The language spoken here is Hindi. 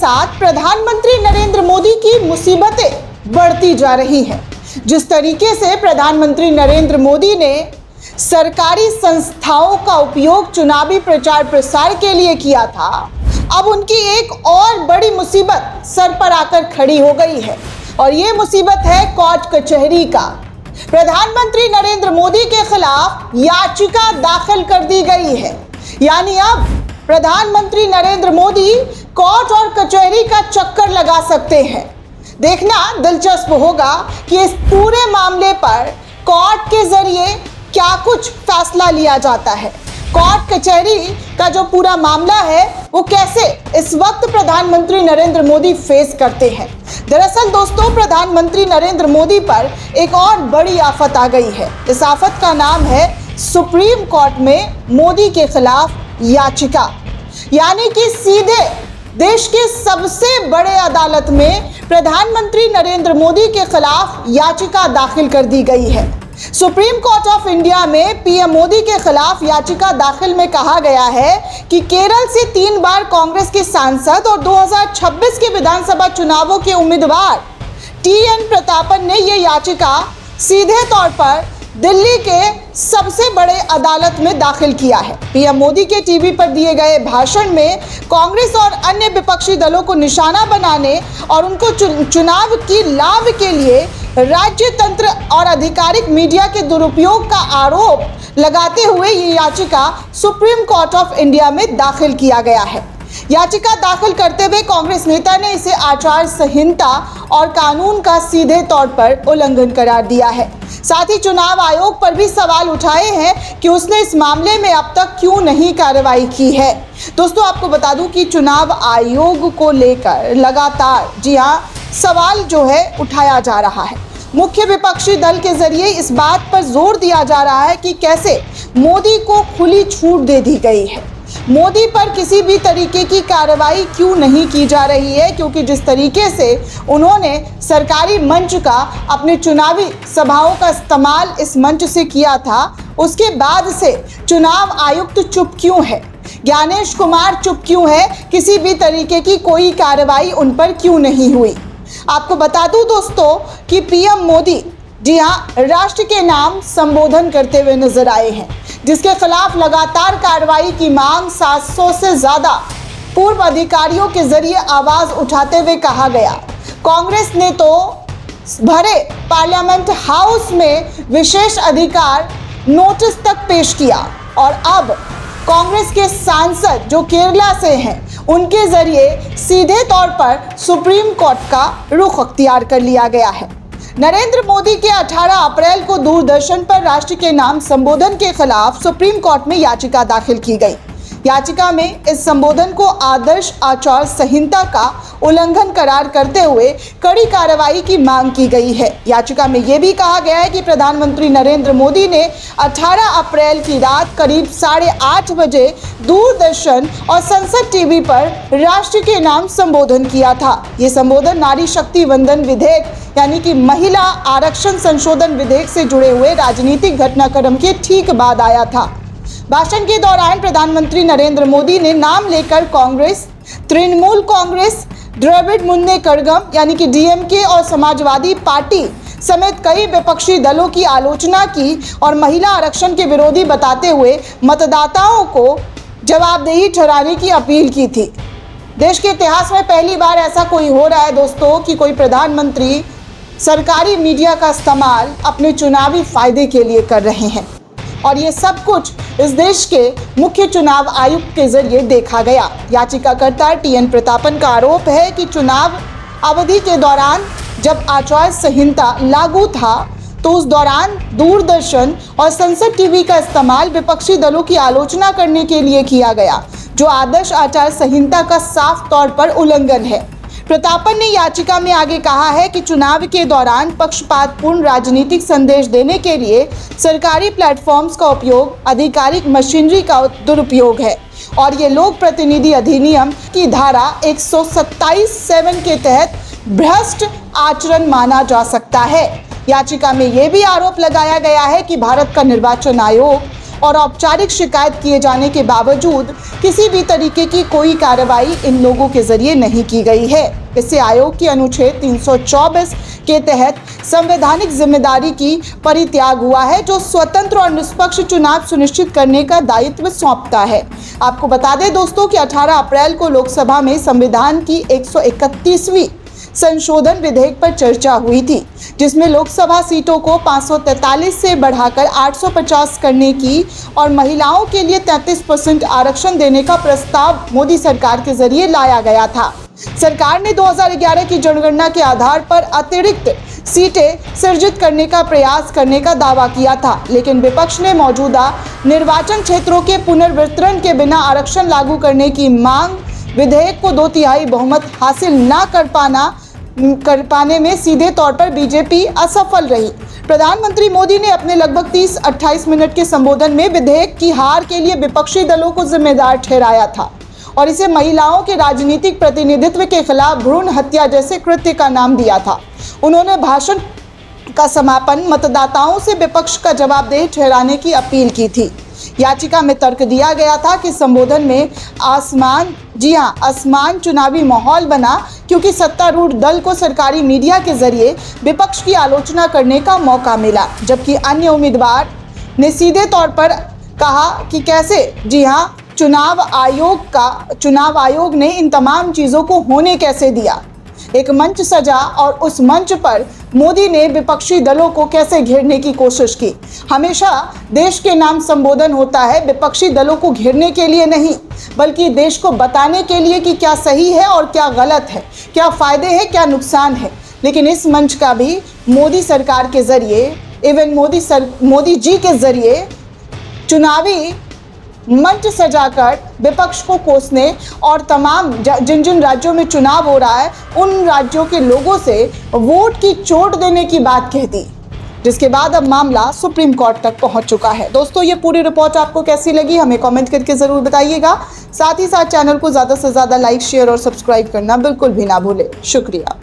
साथ प्रधानमंत्री नरेंद्र मोदी की मुसीबतें बढ़ती जा रही हैं। जिस तरीके से प्रधानमंत्री नरेंद्र मोदी ने सरकारी संस्थाओं का उपयोग चुनावी प्रचार प्रसार के लिए किया था, अब उनकी एक और बड़ी मुसीबत सर पर आकर खड़ी हो गई है और ये मुसीबत है कोर्ट कचहरी का। प्रधानमंत्री नरेंद्र मोदी के खिलाफ याचिका दाखिल कर दी गई है, यानी अब प्रधानमंत्री नरेंद्र मोदी कोर्ट और कचहरी का चक्कर लगा सकते हैं। देखना दिलचस्प होगा कि इस पूरे मामले पर कोर्ट के जरिए क्या कुछ फैसला लिया जाता है। कोर्ट कचहरी का जो पूरा मामला है वो कैसे इस वक्त प्रधानमंत्री नरेंद्र मोदी फेस करते हैं। दरअसल दोस्तों, प्रधानमंत्री नरेंद्र मोदी पर एक और बड़ी आफत आ गई है। इस आफत का नाम है सुप्रीम कोर्ट में मोदी के खिलाफ याचिका, यानी कि सीधे देश के सबसे बड़े अदालत में प्रधानमंत्री नरेंद्र मोदी के खिलाफ याचिका दाखिल कर दी गई है। सुप्रीम कोर्ट ऑफ इंडिया में पीएम मोदी के खिलाफ याचिका दाखिल में कहा गया है कि केरल से 3 बार कांग्रेस के सांसद और 2026 के विधानसभा चुनावों के उम्मीदवार टीएन प्रतापन ने यह याचिका सीधे तौर पर दिल्ली के सबसे बड़े अदालत में दाखिल किया है। पीएम मोदी के टीवी पर दिए गए भाषण में कांग्रेस और अन्य विपक्षी दलों को निशाना बनाने और उनको चुनाव की लाभ के लिए राज्य तंत्र और आधिकारिक मीडिया के दुरुपयोग का आरोप लगाते हुए ये याचिका सुप्रीम कोर्ट ऑफ इंडिया में दाखिल किया गया है। याचिका दाखिल करते हुए कांग्रेस नेता ने इसे आचार संहिता और कानून का सीधे तौर पर उल्लंघन करार दिया है। साथ ही चुनाव आयोग पर भी सवाल उठाए हैं कि उसने इस मामले में अब तक क्यों नहीं कार्रवाई की है। दोस्तों, आपको बता दूं कि चुनाव आयोग को लेकर लगातार सवाल जो है उठाया जा रहा है। मुख्य विपक्षी दल के जरिए इस बात पर जोर दिया जा रहा है कि कैसे मोदी को खुली छूट दे दी गई है, मोदी पर किसी भी तरीके की कार्रवाई क्यों नहीं की जा रही है, क्योंकि जिस तरीके से उन्होंने सरकारी मंच का अपने चुनावी सभाओं का इस्तेमाल इस मंच से किया था, उसके बाद से चुनाव आयुक्त चुप क्यों है, ज्ञानेश कुमार चुप क्यों है, किसी भी तरीके की कोई कार्रवाई उन पर क्यों नहीं हुई। आपको बता दूं दोस्तों कि पीएम मोदी राष्ट्र के नाम संबोधन करते हुए नजर आए हैं, जिसके खिलाफ लगातार कार्रवाई की मांग 700 से ज्यादा पूर्व अधिकारियों के जरिए आवाज उठाते हुए कहा गया। कांग्रेस ने तो भरे पार्लियामेंट हाउस में विशेष अधिकार नोटिस तक पेश किया और अब कांग्रेस के सांसद जो केरला से हैं, उनके जरिए सीधे तौर पर सुप्रीम कोर्ट का रुख अख्तियार कर लिया गया है। नरेंद्र मोदी के 18 अप्रैल को दूरदर्शन पर राष्ट्र के नाम संबोधन के खिलाफ सुप्रीम कोर्ट में याचिका दाखिल की गई। याचिका में इस संबोधन को आदर्श आचार संहिता का उल्लंघन करार करते हुए कड़ी कार्रवाई की मांग की गई है। याचिका में यह भी कहा गया है कि प्रधानमंत्री नरेंद्र मोदी ने 18 अप्रैल की रात करीब 8:30 बजे दूरदर्शन और संसद टीवी पर राष्ट्र के नाम संबोधन किया था। ये संबोधन नारी शक्ति वंदन विधेयक यानी कि महिला आरक्षण संशोधन विधेयक से जुड़े हुए राजनीतिक घटनाक्रम के ठीक बाद आया था। भाषण के दौरान प्रधानमंत्री नरेंद्र मोदी ने नाम लेकर कांग्रेस, तृणमूल कांग्रेस, द्रविड़ मुन्ने कड़गम यानी कि डीएमके और समाजवादी पार्टी समेत कई विपक्षी दलों की आलोचना की और महिला आरक्षण के विरोधी बताते हुए मतदाताओं को जवाबदेही ठहराने की अपील की थी। देश के इतिहास में पहली बार ऐसा कोई हो रहा है दोस्तों कि कोई प्रधानमंत्री सरकारी मीडिया का इस्तेमाल अपने चुनावी फायदे के लिए कर रहे हैं और ये सब कुछ इस देश के मुख्य चुनाव आयुक्त के जरिए देखा गया। याचिकाकर्ता टीएन प्रतापन का आरोप है कि चुनाव अवधि के दौरान जब आचार संहिता लागू था तो उस दौरान दूरदर्शन और संसद टीवी का इस्तेमाल विपक्षी दलों की आलोचना करने के लिए किया गया, जो आदर्श आचार संहिता का साफ तौर पर उल्लंघन है। प्रतापन ने याचिका में आगे कहा है कि चुनाव के दौरान पक्षपातपूर्ण राजनीतिक संदेश देने के लिए सरकारी प्लेटफॉर्म्स का उपयोग आधिकारिक मशीनरी का दुरुपयोग है और ये लोक प्रतिनिधि अधिनियम की धारा 127(7) के तहत भ्रष्ट आचरण माना जा सकता है। याचिका में यह भी आरोप लगाया गया है कि भारत का निर्वाचन आयोग और औपचारिक शिकायत किए जाने के बावजूद किसी भी तरीके की कोई कार्रवाई इन लोगों के जरिए नहीं की गई है। इससे आयोग की अनुच्छेद 324 के तहत संवैधानिक जिम्मेदारी की परित्याग हुआ है, जो स्वतंत्र और निष्पक्ष चुनाव सुनिश्चित करने का दायित्व सौंपता है। आपको बता दें दोस्तों कि 18 अप्रैल को लोकसभा में संविधान की 131वीं संशोधन विधेयक पर चर्चा हुई थी, जिसमें लोकसभा सीटों को 543 से बढ़ाकर 850 करने की और महिलाओं के लिए 33% आरक्षण देने का प्रस्ताव मोदी सरकार के जरिए लाया गया था। सरकार ने 2011 की जनगणना के आधार पर अतिरिक्त सीटें सृजित करने का प्रयास करने का दावा किया था, लेकिन विपक्ष ने मौजूदा निर्वाचन क्षेत्रों के पुनर्वितरण के बिना आरक्षण लागू करने की मांग विधेयक को 2/3 बहुमत हासिल न कर पाने में सीधे तौर पर बीजेपी असफल रही। प्रधानमंत्री मोदी ने अपने लगभग 30-28 मिनट के संबोधन में विधेयक की हार के लिए विपक्षी दलों को जिम्मेदार ठहराया था और इसे महिलाओं के राजनीतिक प्रतिनिधित्व के खिलाफ भ्रूण हत्या जैसे कृत्य का नाम दिया था। उन्होंने भाषण का समापन मतदाताओं से विपक्ष का जवाबदेह ठहराने की अपील की थी। याचिका में तर्क दिया गया था कि संबोधन में आसमान चुनावी माहौल बना, क्योंकि सत्तारूढ़ दल को सरकारी मीडिया के जरिए विपक्ष की आलोचना करने का मौका मिला, जबकि अन्य उम्मीदवार ने सीधे तौर पर कहा कि कैसे चुनाव आयोग ने इन तमाम चीज़ों को होने कैसे दिया। एक मंच सजा और उस मंच पर मोदी ने विपक्षी दलों को कैसे घेरने की कोशिश की। हमेशा देश के नाम संबोधन होता है विपक्षी दलों को घेरने के लिए नहीं, बल्कि देश को बताने के लिए कि क्या सही है और क्या गलत है, क्या फायदे हैं, क्या नुकसान है। लेकिन इस मंच का भी मोदी सरकार के जरिए, इवन मोदी जी के जरिए चुनावी मंच सजाकर विपक्ष को कोसने और तमाम जिन राज्यों में चुनाव हो रहा है उन राज्यों के लोगों से वोट की चोट देने की बात कहती, जिसके बाद अब मामला सुप्रीम कोर्ट तक पहुंच चुका है। दोस्तों, ये पूरी रिपोर्ट आपको कैसी लगी हमें कमेंट करके ज़रूर बताइएगा। साथ ही साथ चैनल को ज़्यादा से ज़्यादा लाइक, शेयर और सब्सक्राइब करना बिल्कुल भी ना भूलें। शुक्रिया।